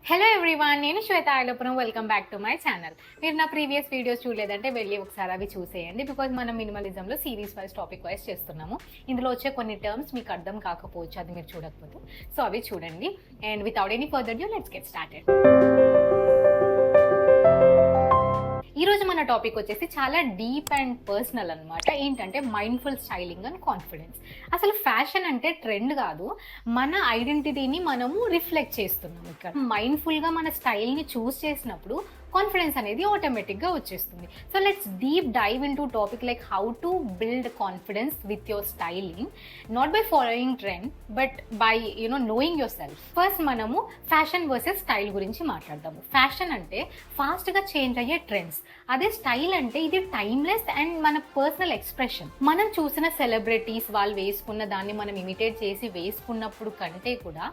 Hello everyone, నేను శ్వేత ఐలోపురం. Welcome back to my channel. మీరు నా ప్రీవియస్ వీడియోస్ చూడలేదంటే వెళ్ళి ఒకసారి అవి చూసేయండి. బికాజ్ మనం మినిమలిజంలో సిరీస్ వైజ్ టాపిక్ వైజ్ చేస్తున్నాము. ఇందులో వచ్చే కొన్ని టర్మ్స్ మీకు అర్థం కాకపోవచ్చు అది మీరు చూడకపోతే. సో అవి చూడండి. And without any further due let's get started. ఈరోజు మన టాపిక్ వచ్చేసి చాలా డీప్ అండ్ పర్సనల్ అనమాట. ఏంటంటే మైండ్ఫుల్ స్టైలింగ్ అండ్ కాన్ఫిడెన్స్. అసలు ఫ్యాషన్ అంటే ట్రెండ్ కాదు, మన ఐడెంటిటీని మనము రిఫ్లెక్ట్ చేస్తున్నాం. ఇక్కడ మైండ్ఫుల్గా మన స్టైల్ని చూస్ చేసినప్పుడు కాన్ఫిడెన్స్ అనేది ఆటోమేటిక్గా వచ్చేస్తుంది. So let's deep dive into topic like how to build confidence with your styling, not by following trend but by knowing yourself. First మనము ఫ్యాషన్ వర్సెస్ స్టైల్ గురించి మాట్లాడదాము. ఫ్యాషన్ అంటే ఫాస్ట్గా చేంజ్ అయ్యే trends, అదే style అంటే ఇది timeless and మన పర్సనల్ ఎక్స్ప్రెషన్. మనం చూసిన సెలబ్రిటీస్ వాళ్ళు వేసుకున్న దాన్ని మనం ఇమిటేట్ చేసి వేసుకున్నప్పుడు కంటే కూడా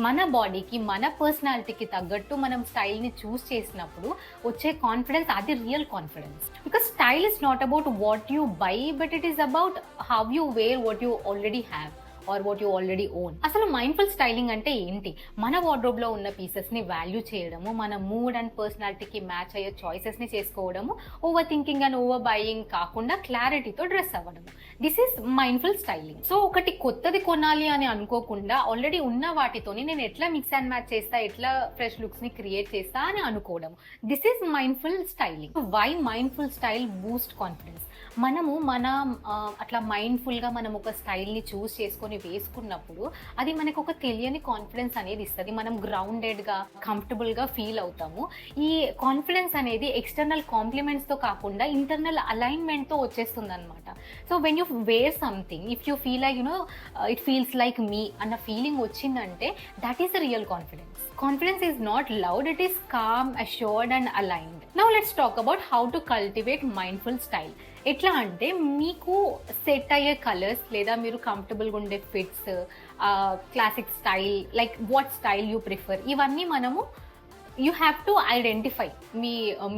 మన బాడీకి మన పర్సనాలిటీకి తగ్గట్టు మనం స్టైల్ని చూస్ చేసినప్పుడు వచ్చే కాన్ఫిడెన్స్, అది real confidence. Because style is not about what you buy, but it is about how you wear what you already have or what you already own. అసలు మైండ్ఫుల్ స్టైలింగ్ అంటే ఏంటి? మన వార్డ్రోబ్లో ఉన్న పీసెస్ని వాల్యూ చేయడము, మన మూడ్ అండ్ పర్సనాలిటీకి మ్యాచ్ అయ్యే చాయిసెస్ని చేసుకోవడము, over thinking and over buying కాకుండా క్లారిటీతో డ్రెస్ అవ్వడము. This is mindful styling. So ఒకటి కొత్తది కొనాలి అని అనుకోకుండా ఆల్రెడీ ఉన్న వాటితోని నేను ఎట్లా మిక్స్ అండ్ మ్యాచ్ చేస్తా, ఎట్లా ఫ్రెష్ లుక్స్ని క్రియేట్ చేస్తా అని అనుకోవడం. This is mindful styling. Why mindful style boost confidence? మనము అట్లా మైండ్ఫుల్గా మనం ఒక స్టైల్ని చూస్ చేసుకొని వేసుకున్నప్పుడు అది మనకు ఒక తెలియని కాన్ఫిడెన్స్ అనేది ఇస్తుంది. మనం గ్రౌండెడ్గా కంఫర్టబుల్గా ఫీల్ అవుతాము. ఈ కాన్ఫిడెన్స్ అనేది ఎక్స్టర్నల్ కాంప్లిమెంట్స్తో కాకుండా ఇంటర్నల్ అలైన్మెంట్తో వచ్చేస్తుంది అనమాట. So when you wear something, if you feel like it feels like me అన్న ఫీలింగ్ వచ్చిందంటే that is the real confidence. Confidence is not loud, it is calm, assured and aligned. Now let's talk about how to cultivate mindful style. ఎట్లా అంటే మీకు set అయ్యే colours లేదా మీరు కంఫర్టబుల్గా ఉండే fits, classic style, like what style you prefer, ఇవన్నీ మనము you have to identify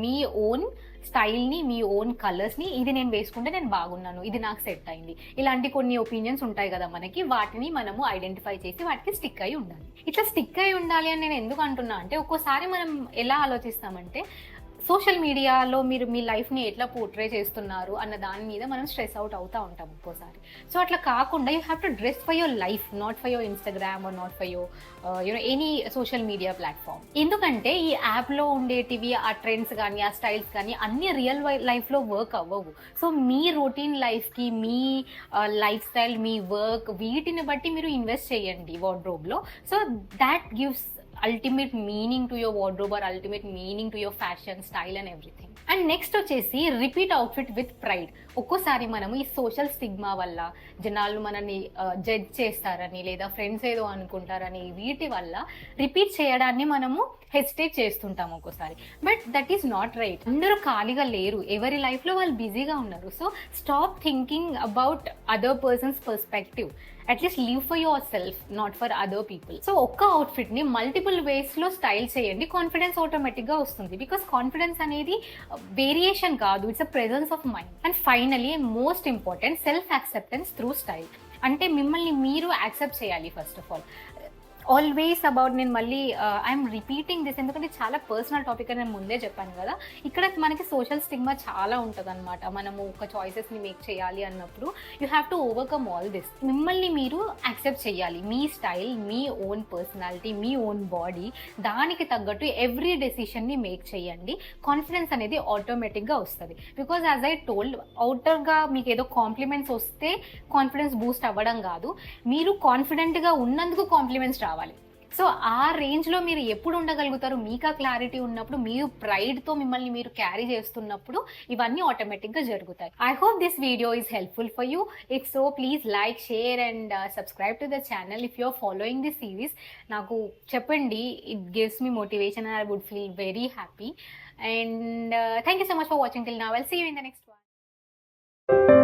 me own స్టైల్ని, మీ ఓన్ కలర్స్ని. ఇది నేను వేసుకుంటే నేను బాగున్నాను, ఇది నాకు సెట్ అయింది, ఇలాంటి కొన్ని ఒపీనియన్స్ ఉంటాయి కదా మనకి. వాటిని మనము ఐడెంటిఫై చేసి వాటికి స్టిక్ అయి ఉండాలి. ఇట్లా స్టిక్ అయి ఉండాలి అని నేను ఎందుకు అంటున్నా అంటే, ఒక్కోసారి మనం ఎలా ఆలోచిస్తామంటే సోషల్ మీడియాలో మీరు మీ లైఫ్ని ఎట్లా పోర్ట్రే చేస్తున్నారు అన్న దాని మీద మనం స్ట్రెస్ అవుట్ అవుతూ ఉంటాం ఒక్కోసారి. సో అట్లా కాకుండా you have to dress for your life, not for your Instagram are not for your any social media platform. ఎందుకంటే ఈ యాప్లో ఉండేటివి ఆ ట్రెండ్స్ కానీ ఆ స్టైల్స్ కానీ అన్ని రియల్ లైఫ్లో వర్క్ అవ్వవు. సో మీ రొటీన్ లైఫ్కి, మీ లైఫ్ స్టైల్, మీ వర్క్, వీటిని బట్టి మీరు ఇన్వెస్ట్ చేయండి వార్డ్రోబ్లో. So that gives ultimate meaning to your wardrobe or ultimate meaning to your fashion, style and everything. And next వచ్చేసి రిపీట్ అవుట్ఫిట్ విత్ ప్రైడ్. ఒక్కోసారి మనము ఈ సోషల్ స్టిగ్మా వల్ల జనాలు మనల్ని జడ్జ్ చేస్తారని లేదా ఫ్రెండ్స్ ఏదో అనుకుంటారని వీటి వల్ల రిపీట్ చేయడాన్ని మనము హెసిటేట్ చేస్తుంటాం ఒక్కోసారి. But that is not right. అందరూ ఖాళీగా లేరు, ఎవరి లైఫ్లో వాళ్ళు బిజీగా ఉన్నారు. So stop thinking about other persons perspective. At least live for your self, not for other people. So ఒక్క అవుట్ఫిట్ని మల్టిపుల్ వేస్లో స్టైల్ చేయండి, కాన్ఫిడెన్స్ ఆటోమేటిక్గా వస్తుంది. బికాస్ కాన్ఫిడెన్స్ అనేది వేరియేషన్ కాదు, it's a presence of mind. And finally most important, self acceptance through style. అంటే మిమ్మల్ని మీరు accept చేయాలి first of all. Always about, నేను మళ్ళీ ఐఎమ్ రిపీటింగ్ దిస్ ఎందుకంటే చాలా పర్సనల్ టాపిక్ అని నేను ముందే చెప్పాను కదా. ఇక్కడ మనకి సోషల్ స్టిగ్మా చాలా ఉంటుంది అనమాట. మనము ఒక చాయిసెస్ని మేక్ చేయాలి అన్నప్పుడు you have to overcome all this. మిమ్మల్ని మీరు యాక్సెప్ట్ చేయాలి, మీ స్టైల్, మీ ఓన్ పర్సనాలిటీ, మీ ఓన్ బాడీ, దానికి తగ్గట్టు ఎవ్రీ డెసిషన్ని మేక్ చేయండి. కాన్ఫిడెన్స్ అనేది ఆటోమేటిక్గా వస్తుంది. బికాజ్ యాజ్ ఐ టోల్డ్, అవుటర్గా మీకు ఏదో కాంప్లిమెంట్స్ వస్తే కాన్ఫిడెన్స్ బూస్ట్ అవ్వడం కాదు, మీరు కాన్ఫిడెంట్గా ఉన్నందుకు కాంప్లిమెంట్స్ రావాలి. సో ఆ రేంజ్లో మీరు ఎప్పుడు ఉండగలుగుతారు? మీకు ఆ క్లారిటీ ఉన్నప్పుడు, మీరు ప్రైడ్తో మిమ్మల్ని మీరు క్యారీ చేస్తున్నప్పుడు ఇవన్నీ ఆటోమేటిక్గా జరుగుతాయి. I hope this video is helpful for you. If so please like, share and subscribe to the channel. If you are following this series నాకు చెప్పండి, it gives me motivation and I would feel very happy. And thank you so much for watching till now. I'll see you in the next one.